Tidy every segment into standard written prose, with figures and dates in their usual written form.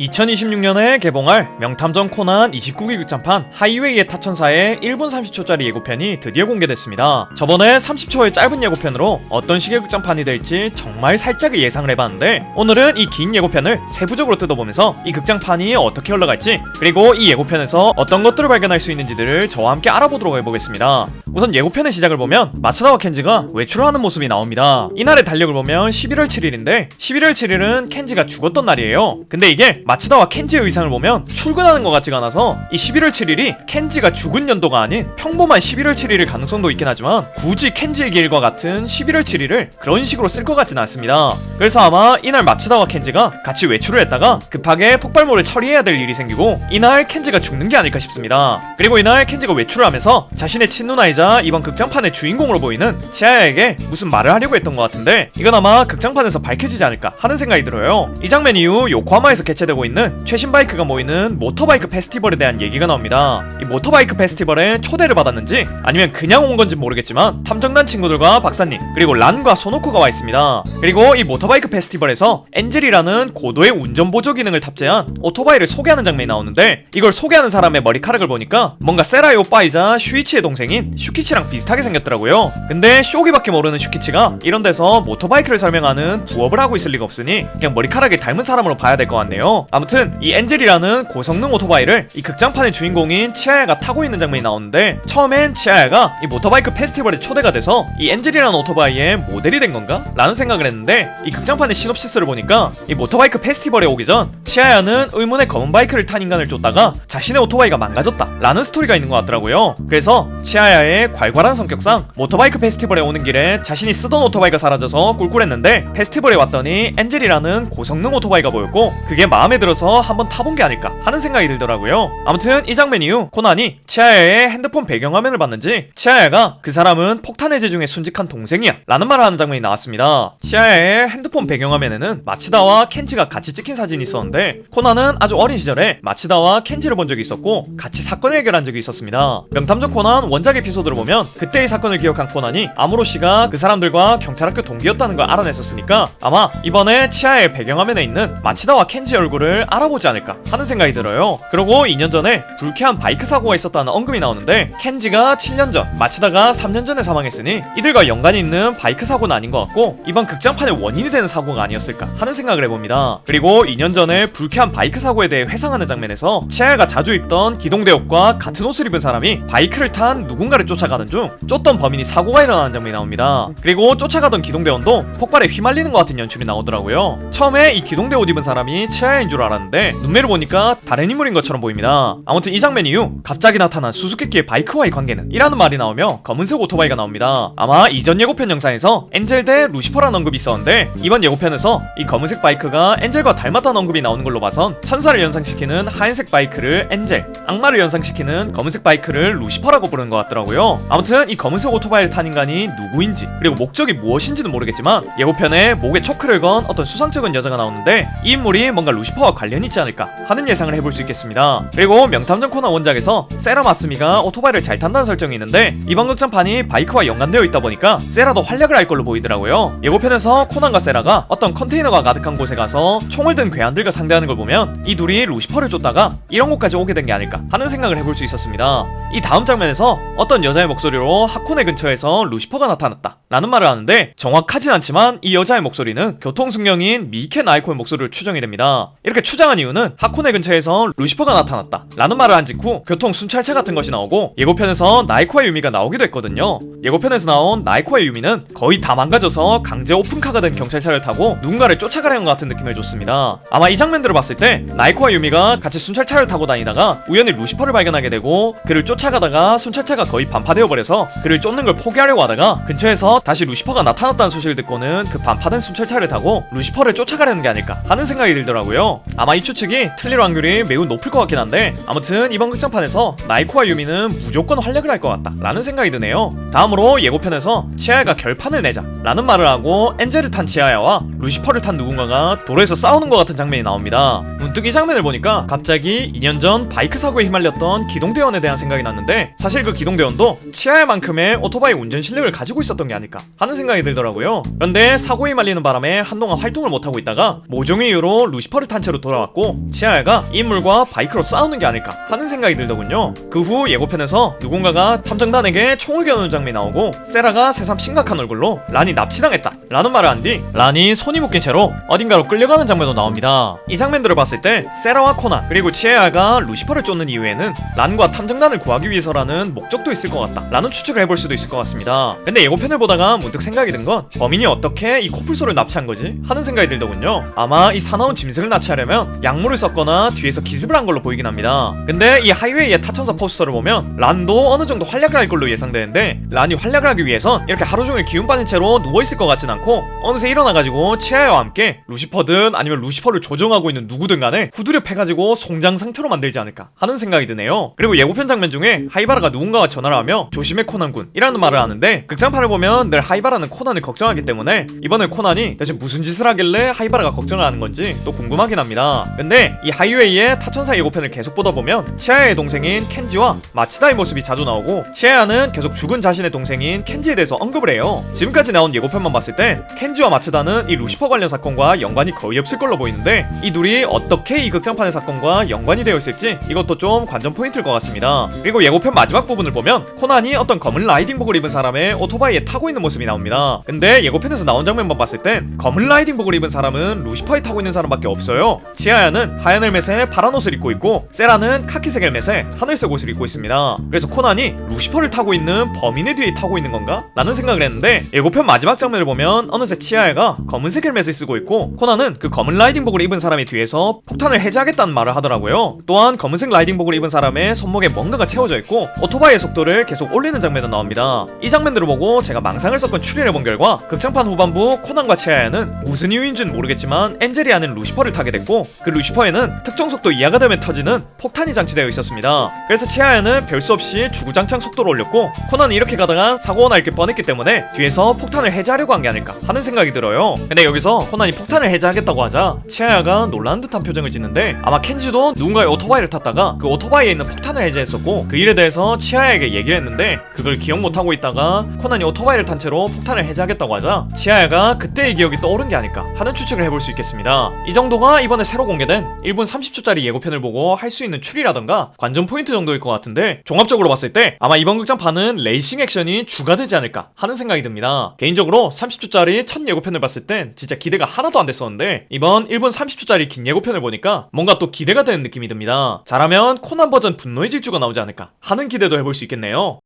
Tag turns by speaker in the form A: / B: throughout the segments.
A: 2026년에 개봉할 명탐정 코난 29기 극장판 하이웨이의 타천사의 1분 30초짜리 예고편이 드디어 공개됐습니다. 저번에 30초의 짧은 예고편으로 어떤 식의 극장판이 될지 정말 살짝의 예상을 해봤는데, 오늘은 이 긴 예고편을 세부적으로 뜯어보면서 이 극장판이 어떻게 흘러갈지, 그리고 이 예고편에서 어떤 것들을 발견할 수 있는지들을 저와 함께 알아보도록 해보겠습니다. 우선 예고편의 시작을 보면 마츠다와 켄지가 외출을 하는 모습이 나옵니다. 이날의 달력을 보면 11월 7일인데 11월 7일은 켄지가 죽었던 날이에요. 근데 이게 마츠다와 켄지의 의상을 보면 출근하는 것 같지가 않아서 이 11월 7일이 켄지가 죽은 연도가 아닌 평범한 11월 7일일 가능성도 있긴 하지만, 굳이 켄지의 길과 같은 11월 7일을 그런 식으로 쓸 것 같진 않습니다. 그래서 아마 이날 마츠다와 켄지가 같이 외출을 했다가 급하게 폭발물을 처리해야 될 일이 생기고 이날 켄지가 죽는 게 아닐까 싶습니다. 그리고 이날 켄지가 외출을 하면서 자신의 친누나이자 이번 극장판의 주인공으로 보이는 치아야에게 무슨 말을 하려고 했던 것 같은데, 이건 아마 극장판에서 밝혀지지 않을까 하는 생각이 들어요. 이 장면 이후 요코하마에서 개최되고 있는 최신 바이크가 모이는 모터바이크 페스티벌에 대한 얘기가 나옵니다. 이 모터바이크 페스티벌에 초대를 받았는지 아니면 그냥 온 건지 모르겠지만 탐정단 친구들과 박사님, 그리고 란과 소노코가 와 있습니다. 그리고 이 모터바이크 페스티벌에서 엔젤이라는 고도의 운전 보조 기능을 탑재한 오토바이를 소개하는 장면이 나오는데, 이걸 소개하는 사람의 머리카락을 보니까 뭔가 세라의 오빠이자 슈이치의 동생인 슈키치랑 비슷하게 생겼더라고요. 근데 쇼기밖에 모르는 슈키치가 이런 데서 모터바이크를 설명하는 부업을 하고 있을 리가 없으니 그냥 머리카락이 닮은 사람으로 봐야 될 것 같네요. 아무튼 이 엔젤이라는 고성능 오토바이를 이 극장판의 주인공인 치아야가 타고 있는 장면이 나오는데, 처음엔 치아야가 이 모터바이크 페스티벌에 초대가 돼서 이 엔젤이라는 오토바이의 모델이 된 건가? 라는 생각을 했는데, 이 극장판의 시놉시스를 보니까 이 모터바이크 페스티벌에 오기 전 치아야는 의문의 검은 바이크를 탄 인간을 쫓다가 자신의 오토바이가 망가졌다 라는 스토리가 있는 것 같더라고요. 그래서 치아야의 괄괄한 성격상 모터바이크 페스티벌에 오는 길에 자신이 쓰던 오토바이가 사라져서 꿀꿀했는데, 페스티벌에 왔더니 엔젤이라는 고성능 오토바이가 보였고 그게 마음에 들어서 한번 타본 게 아닐까 하는 생각이 들더라고요. 아무튼 이 장면 이후 코난이 치아야의 핸드폰 배경화면을 봤는지 치아야가 그 사람은 폭탄 해제 중에 순직한 동생이야 라는 말을 하는 장면이 나왔습니다. 치아야의 핸드폰 배경화면에는 마츠다와 켄지가 같이 찍힌 사진이 있었는데, 코난은 아주 어린 시절에 마츠다와 켄지를 본 적이 있었고 같이 사건을 해결한 적이 있었습니다. 명탐정 코난 원작 에피소드를 보면 그때의 사건을 기억한 코난이 아무로씨가 그 사람들과 경찰학교 동기였다는 걸 알아냈었으니까 아마 이번에 치아의 배경화면에 있는 마츠다와 켄지 얼굴을 알아보지 않을까 하는 생각이 들어요. 그리고 2년 전에 불쾌한 바이크 사고가 있었다는 언급이 나오는데, 켄지가 7년 전, 마츠다가 3년 전에 사망했으니 이들과 연관이 있는 바이크 사고는 아닌 것 같고 이번 극장판의 원인이 되는 사고가 아니었을까 하는 생각을 해봅니다. 그리고 2년 전에 불쾌한 바이크 사고에 대해 회상하는 장면에서 치아야가 자주 입던 기동대 옷과 같은 옷을 입은 사람이 바이크를 탄 누군가를 쫓아가던 중 쫓던 범인이 사고가 일어나는 장면이 나옵니다. 그리고 쫓아가던 기동대원도 폭발에 휘말리는 것 같은 연출이 나오더라고요. 처음에 이 기동대 옷 입은 사람이 치아야인 줄 알았는데 눈매를 보니까 다른 인물인 것처럼 보입니다. 아무튼 이 장면 이후 갑자기 나타난 수수께끼의 바이크와의 관계는? 이라는 말이 나오며 검은색 오토바이가 나옵니다. 아마 이전 예고편 영상에서 엔젤 대 루시퍼라는 언급이 있었는데, 이번 예고편에서 이 검은색 바이크가 엔젤과 닮았다는 언급이 나오는 걸로 봐선 천사를 연상시키는 하얀색 바이크를 엔젤, 악마를 연상시키는 검은색 바이크를 루시퍼라고 부르는 것 같더라고요. 아무튼 이 검은색 오토바이를 탄 인간이 누구인지 그리고 목적이 무엇인지는 모르겠지만 예고편에 목에 초크를 건 어떤 수상쩍은 여자가 나오는데, 이 인물이 뭔가 루시퍼와 관련이 있지 않을까 하는 예상을 해볼 수 있겠습니다. 그리고 명탐정 코난 원작에서 세라 마스미가 오토바이를 잘 탄다는 설정이 있는데, 이번 극장판이 바이크와 연관되어 있다 보니까 세라도 활약을 할 걸로 보이더라고요. 예고편에서 코난과 세라가 어떤 컨테이너가 가득한 곳에 가서 총을 든 괴한들과 상대하는 걸 보면 이 둘이 루시퍼를 쫓다가 이런 곳까지 오게 된 게 아닐까 하는 생각을 해볼 수 있었습니다. 이 다음 장면에서 어떤 여자의 목소리로 하코네 근처에서 루시퍼가 나타났다 라는 말을 하는데, 정확하진 않지만 이 여자의 목소리는 교통승령인 미케 나이코의 목소리로 추정이 됩니다. 이렇게 추정한 이유는 하코네 근처에서 루시퍼가 나타났다 라는 말을 한 직후 교통 순찰차 같은 것이 나오고 예고편에서 나이코와 유미가 나오기도 했거든요. 예고편에서 나온 나이코와 유미는 거의 다 망가져서 강제 오픈카가 된 경찰차를 타고 누군가를 쫓아가려는 것 같은 느낌을 줬습니다. 아마 이 장면들을 봤을 때 나이코와 유미가 같이 순찰차를 타고 다니다가 우연히 루시퍼를 발견하게 되고 그를 쫓아가다가 순찰차가 거의 반파되어 버려서 그를 쫓는 걸 포기하려고 하다가 근처에서 다시 루시퍼가 나타났다는 소식을 듣고는 그 반파된 순찰차를 타고 루시퍼를 쫓아가려는 게 아닐까 하는 생각이 들더라고요. 아마 이 추측이 틀릴 확률이 매우 높을 것 같긴 한데, 아무튼 이번 극장판에서 나이코와 유미는 무조건 활약을 할 것 같다 라는 생각이 드네요. 다음으로 예고편에서 치아야가 결판을 내자 라는 말을 하고 엔젤을 탄 치아야와 루시퍼를 탄 누군가가 도로에서 싸우는 것 같은 장면이 나옵니다. 문득 이 장면을 보니까 갑자기 2년 전 바이크 사고에 휘말렸던 기동대원에 대한 생각이 났는데, 사실 그 기동대원도 치아야만큼의 오토바이 운전 실력을 가지고 있었던 게 아닐까 하는 생각이 들더라고요. 그런데 사고에 휘말리는 바람에 한동안 활동을 못하고 있다가 모종의 이유로 루시퍼를 탄 채로 상태로 돌아왔고 치아야가 인물과 바이크로 싸우는 게 아닐까 하는 생각이 들더군요. 그 후 예고편에서 누군가가 탐정단에게 총을 겨누는 장면이 나오고 세라가 새삼 심각한 얼굴로 란이 납치당했다 라는 말을 한 뒤 란이 손이 묶인 채로 어딘가로 끌려가는 장면도 나옵니다. 이 장면들을 봤을 때 세라와 코난 그리고 치아야가 루시퍼를 쫓는 이유에는 란과 탐정단을 구하기 위해서라는 목적도 있을 것 같다 라는 추측을 해볼 수도 있을 것 같습니다. 근데 예고편을 보다가 문득 생각이 든 건 범인이 어떻게 이 코뿔소를 납치한 거지? 하는 생각이 들더군요. 아마 이 사나운 짐승을 납치하려면 약물을 썼거나 뒤에서 기습을 한 걸로 보이긴 합니다. 근데 이 하이웨이의 타천사 포스터를 보면 란도 어느 정도 활약을 할 걸로 예상되는데 란이 활약을 하기 위해선 이렇게 하루 종일 기운 빠진 채로 누워있을 것 같진 않고 어느새 일어나가지고 치아야와 함께 루시퍼든 아니면 루시퍼를 조종하고 있는 누구든 간에 후드려 패가지고 송장 상태로 만들지 않을까 하는 생각이 드네요. 그리고 예고편 장면 중에 하이바라가 누군가와 전화를 하며 조심해 코난군 이라는 말을 하는데 극장판을 보면 늘 하이바라는 코난을 걱정하기 때문에 이번에 코난이 대체 무슨 짓을 하길래 하이바라가 걱정을 하는 건지 또 궁금하긴 합니다. 근데 이 하이웨이의 타천사 예고편을 계속 보다 보면 치아야의 동생인 켄지와 마치다의 모습이 자주 나오고 치아야는 계속 죽은 자신의 동생인 켄지에 대해서 언급을 해요. 지금까지 나온 예고편만 봤을 때 켄지와 마치다는 이 루시퍼 관련 사건과 연관이 거의 없을 걸로 보이는데 이 둘이 어떻게 이 극장판의 사건과 연관이 되어 있을지 이것도 좀 관전 포인트일 것 같습니다. 그리고 예고편 마지막 부분을 보면 코난이 어떤 검은 라이딩복을 입은 사람의 오토바이에 타고 있는 모습이 나옵니다. 근데 예고편에서 나온 장면만 봤을 땐 검은 라이딩복을 입은 사람은 루시퍼에 타고 있는 사람밖에 없어요. 치아야는 하얀 헬멧에 파란 옷을 입고 있고 세라는 카키색 헬멧에 하늘색 옷을 입고 있습니다. 그래서 코난이 루시퍼를 타고 있는 범인의 뒤에 타고 있는 건가? 라는 생각을 했는데 예고편 마지막 장면을 보면 어느새 치아야가 검은색 헬멧을 쓰고 있고 코난은 그 검은 라이딩복을 입은 사람의 뒤에서 폭탄을 해제하겠다는 말을 하더라고요. 또한 검은색 라이딩복을 입은 사람의 손목에 뭔가가 채워져 있고 오토바이의 속도를 계속 올리는 장면도 나옵니다. 이 장면들을 보고 제가 망상을 섞은 추리를 해본 결과 극장판 후반부 코난과 치아야는 무슨 이유인지는 모르겠지만 엔젤이라는 루시퍼를 타게 됐고 그 루시퍼에는 특정 속도 이하가 되면 터지는 폭탄이 장치되어 있었습니다. 그래서 치아야는 별 수 없이 주구장창 속도를 올렸고 코난이 이렇게 가다가 사고가 날 게 뻔했기 때문에 뒤에서 폭탄을 해제하려고 한 게 아닐까 하는 생각이 들어요. 근데 여기서 코난이 폭탄을 해제하겠다고 하자 치아야가 놀라는 듯한 표정을 짓는데 아마 켄지도 누군가의 오토바이를 탔다가 그 오토바이에 있는 폭탄을 해제했었고 그 일에 대해서 치아야에게 얘기를 했는데 그걸 기억 못하고 있다가 코난이 오토바이를 탄 채로 폭탄을 해제하겠다고 하자 치아야가 그때의 기억이 떠오른 게 아닐까 하는 추측을 해볼 수 있겠습니다. 이 정도가 이번에 새로 공개된 1분 30초짜리 예고편을 보고 할 수 있는 추리라던가 관전 포인트 정도일 것 같은데 종합적으로 봤을 때 아마 이번 극장판은 레이싱 액션이 주가 되지 않을까 하는 생각이 듭니다. 개인적으로 30초짜리 첫 예고편을 봤을 땐 진짜 기대가 하나도 안 됐었는데 이번 1분 30초짜리 긴 예고편을 보니까 뭔가 또 기대가 되는 느낌이 듭니다. 잘하면 코난 버전 분노의 질주가 나오지 않을까 하는 기대도 해볼 수 있겠네요.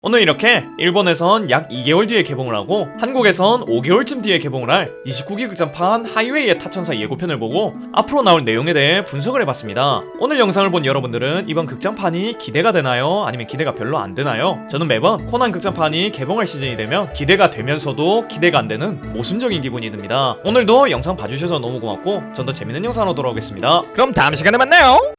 A: 오늘 이렇게 일본에선 약 2개월 뒤에 개봉을 하고 한국에선 5개월쯤 뒤에 개봉을 할 29기 극장판 하이웨이의 타천사 예고편을 보고 앞으로 나올 내용에 대해 분석을 해봤습니다. 오늘 영상을 본 여러분들은 이번 극장판이 기대가 되나요? 아니면 기대가 별로 안 되나요? 저는 매번 코난 극장판이 개봉할 시즌이 되면 기대가 되면서도 기대가 안 되는 모순적인 기분이 듭니다. 오늘도 영상 봐주셔서 너무 고맙고 전 더 재밌는 영상으로 돌아오겠습니다.
B: 그럼 다음 시간에 만나요.